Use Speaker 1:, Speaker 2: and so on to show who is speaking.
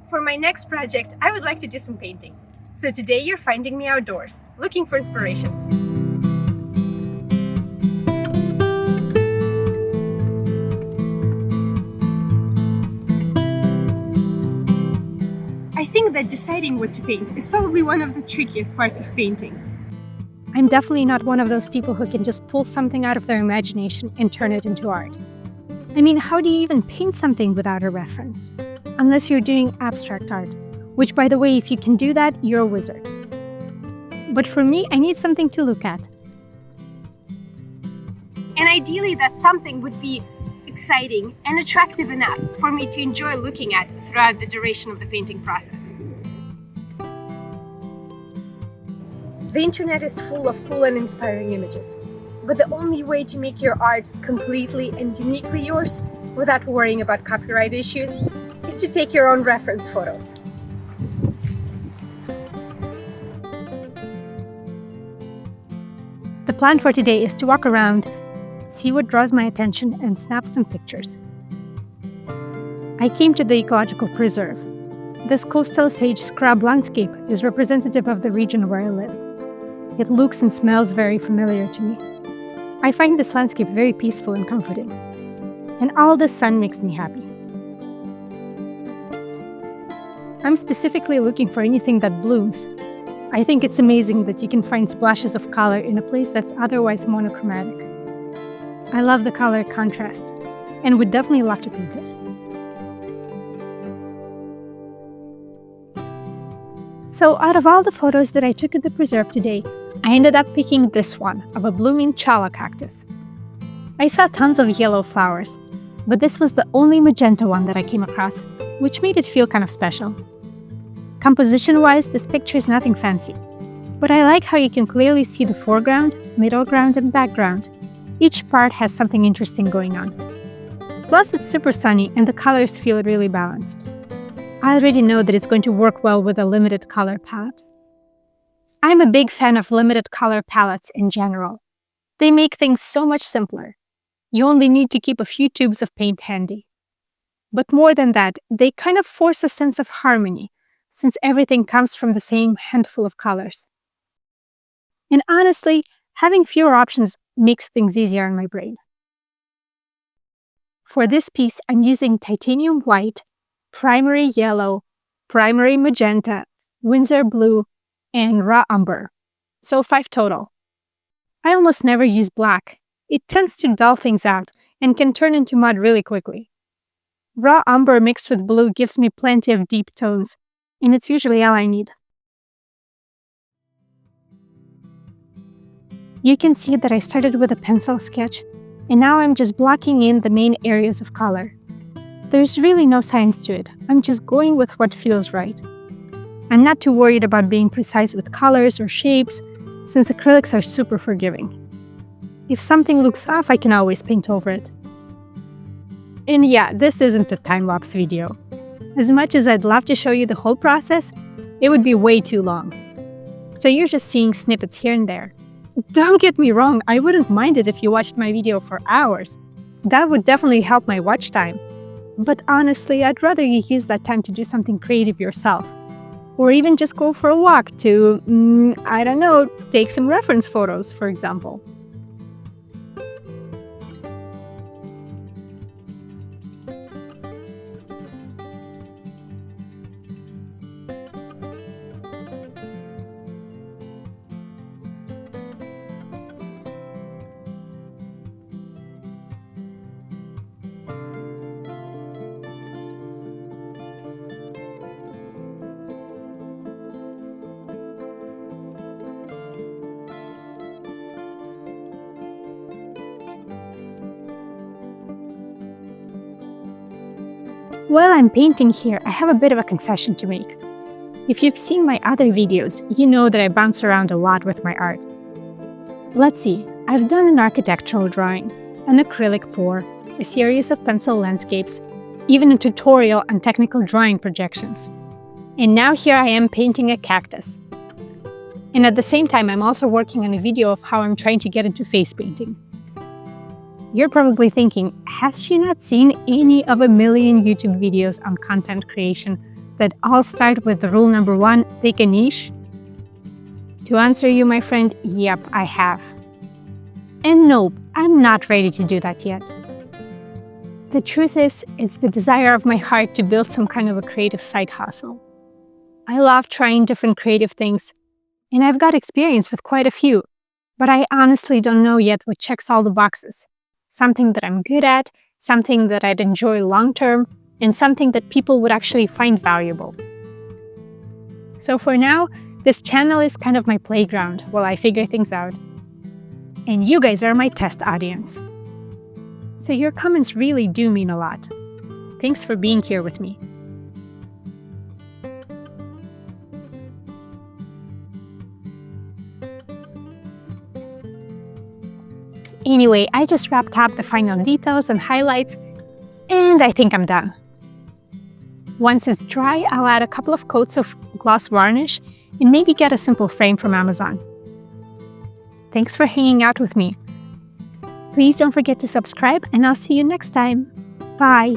Speaker 1: For my next project, I would like to do some painting. So today you're finding me outdoors, looking for inspiration. I think that deciding what to paint is probably one of the trickiest parts of painting. I'm definitely not one of those people who can just pull something out of their imagination and turn it into art. I mean, how do you even paint something without a reference? Unless you're doing abstract art, which, by the way, if you can do that, you're a wizard. But for me, I need something to look at. And ideally, that something would be exciting and attractive enough for me to enjoy looking at throughout the duration of the painting process. The internet is full of cool and inspiring images, but the only way to make your art completely and uniquely yours without worrying about copyright issues is to take your own reference photos. The plan for today is to walk around, see what draws my attention, and snap some pictures. I came to the ecological preserve. This coastal sage scrub landscape is representative of the region where I live. It looks and smells very familiar to me. I find this landscape very peaceful and comforting, and all the sun makes me happy. I'm specifically looking for anything that blooms. I think it's amazing that you can find splashes of color in a place that's otherwise monochromatic. I love the color contrast, and would definitely love to paint it. So out of all the photos that I took at the preserve today, I ended up picking this one of a blooming cholla cactus. I saw tons of yellow flowers, but this was the only magenta one that I came across, which made it feel kind of special. Composition-wise, this picture is nothing fancy, but I like how you can clearly see the foreground, middle ground, and background. Each part has something interesting going on. Plus, it's super sunny and the colors feel really balanced. I already know that it's going to work well with a limited color palette. I'm a big fan of limited color palettes in general. They make things so much simpler. You only need to keep a few tubes of paint handy. But more than that, they kind of force a sense of harmony, since everything comes from the same handful of colors. And honestly, having fewer options makes things easier on my brain. For this piece, I'm using titanium white, primary yellow, primary magenta, Winsor blue, and raw umber. So 5 total. I almost never use black. It tends to dull things out and can turn into mud really quickly. Raw umber mixed with blue gives me plenty of deep tones, and it's usually all I need. You can see that I started with a pencil sketch, and now I'm just blocking in the main areas of color. There's really no science to it. I'm just going with what feels right. I'm not too worried about being precise with colors or shapes, since acrylics are super forgiving. If something looks off, I can always paint over it. And yeah, this isn't a time-lapse video. As much as I'd love to show you the whole process, it would be way too long. So you're just seeing snippets here and there. Don't get me wrong, I wouldn't mind it if you watched my video for hours. That would definitely help my watch time. But honestly, I'd rather you use that time to do something creative yourself. Or even just go for a walk to, I don't know, take some reference photos, for example. While I'm painting here, I have a bit of a confession to make. If you've seen my other videos, you know that I bounce around a lot with my art. Let's see, I've done an architectural drawing, an acrylic pour, a series of pencil landscapes, even a tutorial on technical drawing projections. And now here I am painting a cactus. And at the same time, I'm also working on a video of how I'm trying to get into face painting. You're probably thinking, has she not seen any of a million YouTube videos on content creation that all start with the rule number 1, pick a niche? To answer you, my friend, yep, I have. And nope, I'm not ready to do that yet. The truth is, it's the desire of my heart to build some kind of a creative side hustle. I love trying different creative things, and I've got experience with quite a few, but I honestly don't know yet what checks all the boxes. Something that I'm good at, something that I'd enjoy long-term, and something that people would actually find valuable. So for now, this channel is kind of my playground while I figure things out. And you guys are my test audience. So your comments really do mean a lot. Thanks for being here with me. Anyway, I just wrapped up the final details and highlights, and I think I'm done. Once it's dry, I'll add a couple of coats of gloss varnish and maybe get a simple frame from Amazon. Thanks for hanging out with me. Please don't forget to subscribe, and I'll see you next time. Bye!